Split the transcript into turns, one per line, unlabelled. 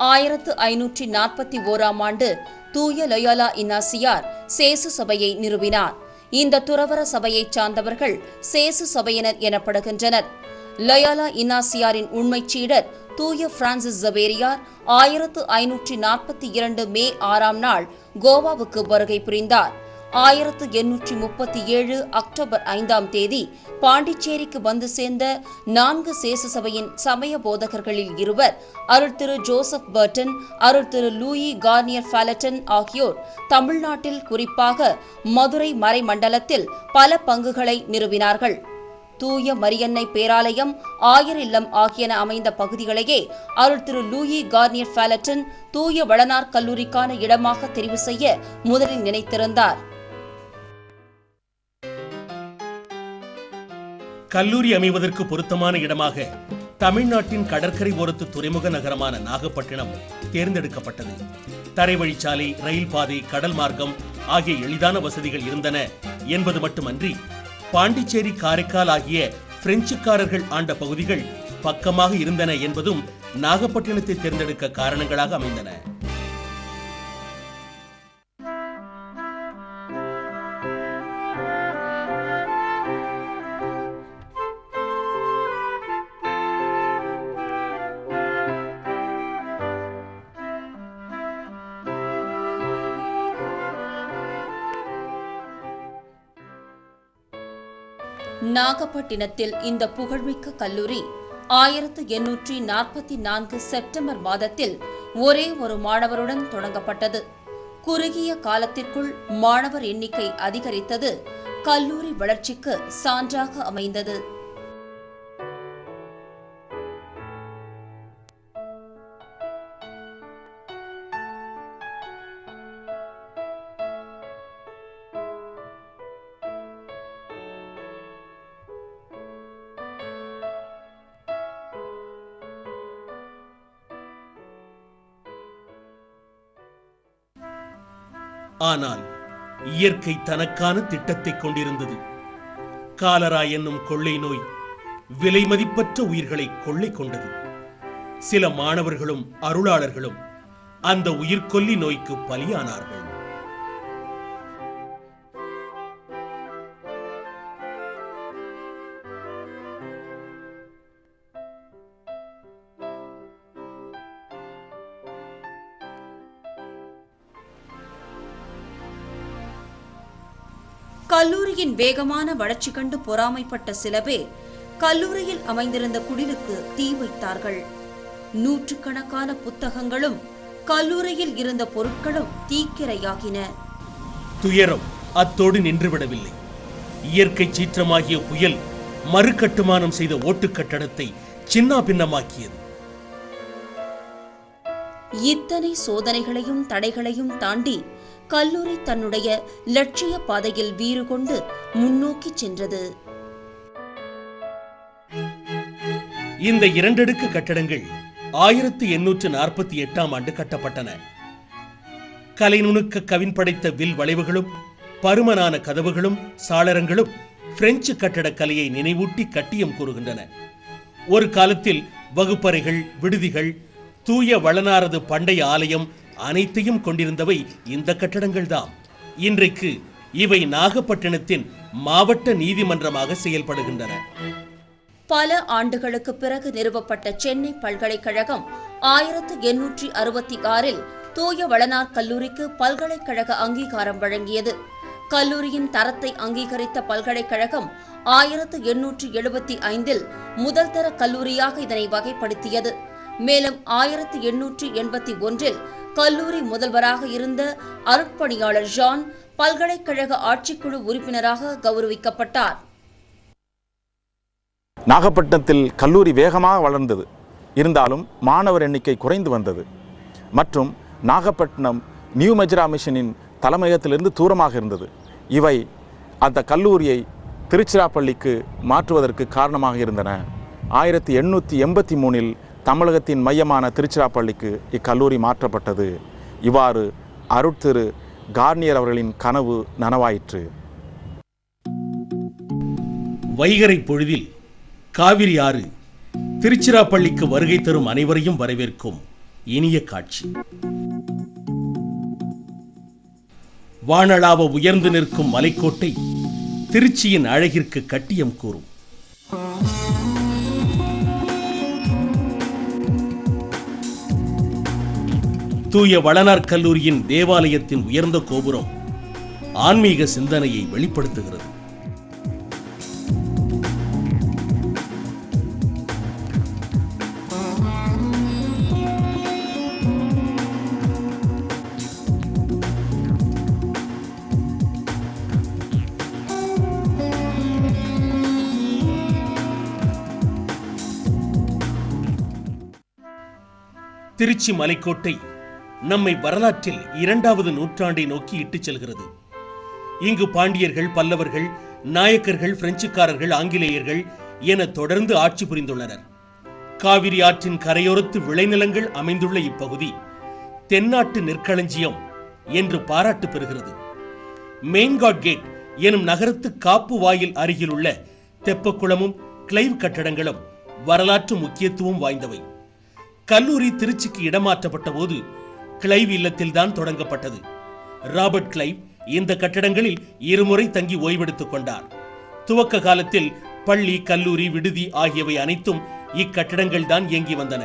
1541ஆம் ஆண்டு தூய லொயோலா இன்னாசியார் சேசு சபையை நிறுவினார். இந்த துறவற சபையைச் சார்ந்தவர்கள் சேசு சபையினர் எனப்படுகின்றனர். லொயோலா இன்னாசியாரின் உண்மைச் சீடர் தூய பிரான்சிஸ் சவேரியார் 1542 மே 6ஆம் நாள் கோவாவுக்கு வருகை புரிந்தார். 1837 அக்டோபர் 5ஆம் தேதி பாண்டிச்சேரிக்கு வந்து சேர்ந்த 4 சேசு சபையின் சமய போதகர்களில் இருவர் Arul Thiru Joseph Burton, Arul Thiru Louis Garnier ஃபாலட்டன் ஆகியோர் தமிழ்நாட்டில் குறிப்பாக மதுரை மறைமண்டலத்தில் பல பங்குகளை நிறுவினார்கள். தூய மரியன்னை பேராலயம், ஆயர் இல்லம் ஆகியன அமைந்த பகுதிகளையே அருள் திரு லூயி கார்னியர் ஃபாலட்டன் தூய வளனார் கல்லூரிக்கான இடமாக தெரிவு செய்ய முதலில் நினைத்திருந்தார்.
கல்லூரி அமைவதற்கு பொருத்தமான இடமாக தமிழ்நாட்டின் கடற்கரை ஓரத்து துறைமுக நகரமான நாகப்பட்டினம் தேர்ந்தெடுக்கப்பட்டது. தரைவழிச்சாலை, ரயில் பாதை, கடல் மார்க்கம் ஆகிய எளிதான வசதிகள் இருந்தன என்பது மட்டுமன்றி பாண்டிச்சேரி, காரைக்கால் ஆகிய பிரெஞ்சுக்காரர்கள் ஆண்ட பகுதிகள் பக்கமாக இருந்தன என்பதும் நாகப்பட்டினத்தை தேர்ந்தெடுக்க காரணங்களாக அமைந்தன.
நாகப்பட்டினத்தில் இந்த புகழ்மிக்க கல்லூரி 1844 செப்டம்பர் மாதத்தில் ஒரே ஒரு மாணவருடன் தொடங்கப்பட்டது. குறுகிய காலத்திற்குள் மாணவர் எண்ணிக்கை அதிகரித்தது கல்லூரி வளர்ச்சிக்கு சான்றாக அமைந்தது.
ஆனால் இயற்கை தனக்கான திட்டத்தை கொண்டிருந்தது. காலரா என்னும் கொள்ளை நோய் விலை மதிப்பற்ற உயிர்களை கொள்ளை கொண்டது. சில மாணவர்களும் அருளாளர்களும் அந்த உயிர்கொல்லி நோய்க்கு பலியானார்கள்.
கல்லூரியின் வேகமான வளர்ச்சி கண்டு பொறாமைப்பட்ட சில பேர் கல்லூரியில் அமைந்திருந்த குடிலுக்கு தீ வைத்தார்கள். நூற்றுக்கணக்கான புத்தகங்களும் கல்லூரியில் இருந்த பொருட்களும் தீக்கிரையாகின.
துயரம் அத்தோடு நின்றுவிடவில்லை. இயற்கை சீற்றமாகிய புயல் மறுகட்டுமானம் செய்த ஓட்டுக்கட்டடத்தை சின்னா பின்னமாக்கியது.
இத்தனை சோதனைகளையும் தடைகளையும் தாண்டி கல்லூரி தன்னுடைய லட்சிய பாதையில் வீறு கொண்டு முன்னோக்கி சென்றது.
இந்த 2 அடுக்கு கட்டடங்கள் 1848ஆம் ஆண்டு கட்டப்பட்டன. கலைநுணுக்க கவின் படைத்த வில் வளைவுகளும் பருமனான கதவுகளும் சாளரங்களும் பிரெஞ்சு கட்டட கலையை நினைவூட்டி கட்டியம் கூறுகின்றன. ஒரு காலத்தில் வகுப்பறைகள், விடுதிகள், தூய வளனாரது பண்டைய ஆலயம் அனைத்தையும் கொண்டிருந்தவை இந்த கட்டடங்கள் தான். இன்றைக்கு இவை நாகப்பட்டினத்தின் மாவட்ட நீதிமன்றமாக செயல்படுகின்றன.
பல ஆண்டுகளுக்கு பிறகு நிறுவப்பட்ட சென்னை பல்கலைக்கழகம் 1866இல் தூய வளனார் கல்லூரிக்கு பல்கலைக்கழக அங்கீகாரம் வழங்கியது. கல்லூரியின் தரத்தை அங்கீகரித்த பல்கலைக்கழகம் 1875இல் முதல் தர கல்லூரியாக இதனை வகைப்படுத்தியது. மேலும் 1881இல் கல்லூரி முதல்வராக இருந்த அருட்பணியாளர் ஜான் பல்கலைக்கழக ஆட்சிக்குழு உறுப்பினராக கௌரவிக்கப்பட்டார்.
நாகப்பட்டினத்தில் கல்லூரி வேகமாக வளர்ந்தது. இருந்தாலும் மாணவர் எண்ணிக்கை குறைந்து வந்தது. மற்றும் நாகப்பட்டினம் நியூ மெஜரா மிஷனின் தலைமையகத்திலிருந்து தூரமாக இருந்தது. இவை அந்த கல்லூரியை திருச்சிராப்பள்ளிக்கு மாற்றுவதற்கு காரணமாக இருந்தன. 1883இல் தமிழகத்தின் மையமான திருச்சிராப்பள்ளிக்கு இக்கல்லூரி மாற்றப்பட்டது. இவ்வாறு அருட்திரு கார்னியர் அவர்களின் கனவு நனவாயிற்று.
வைகறை பொழுதில் காவிரி ஆறு திருச்சிராப்பள்ளிக்கு வருகை தரும் அனைவரையும் வரவேற்கும் இனிய காட்சி. வானளாவ உயர்ந்து நிற்கும் மலைக்கோட்டை திருச்சியின் அழகிற்கு கட்டியம் கூறும். தூய வளனார் கல்லூரியின் தேவாலயத்தின் உயர்ந்த கோபுரம் ஆன்மீக சிந்தனையை வெளிப்படுத்துகிறது. திருச்சி மலைக்கோட்டை நம்மை வரலாற்றில் 2வது நூற்றாண்டை நோக்கி இட்டுச் செல்கிறது. இங்கு பாண்டியர்கள், பல்லவர்கள், நாயக்கர்கள், பிரெஞ்சுக்காரர்கள், ஆங்கிலேயர்கள் என தொடர்ந்து ஆட்சி புரிந்துள்ளனர். காவிரி ஆற்றின் கரையோரத்து விளைநிலங்கள் அமைந்துள்ள இப்பகுதி தென்னாட்டு நெற்களஞ்சியம் என்று பாராட்டு பெறுகிறது. மெயின்காட் கேட் எனும் நகரத்து காப்பு வாயில் அருகிலுள்ள தெப்பக்குளமும் கிளைவ் கட்டடங்களும் வரலாற்று முக்கியத்துவம் வாய்ந்தவை. கல்லூரி திருச்சிக்கு இடமாற்றப்பட்ட போது கிளைவ் இல்லத்தில் தான் தொடங்கப்பட்டது. ராபர்ட் கிளைவ் இந்த கட்டடங்களில் 2 முறை தங்கி ஓய்வெடுத்துக் கொண்டார். துவக்க காலத்தில் பள்ளி, கல்லூரி, விடுதி ஆகியவை அனைத்தும் இக்கட்டடங்கள் தான் இயங்கி வந்தன.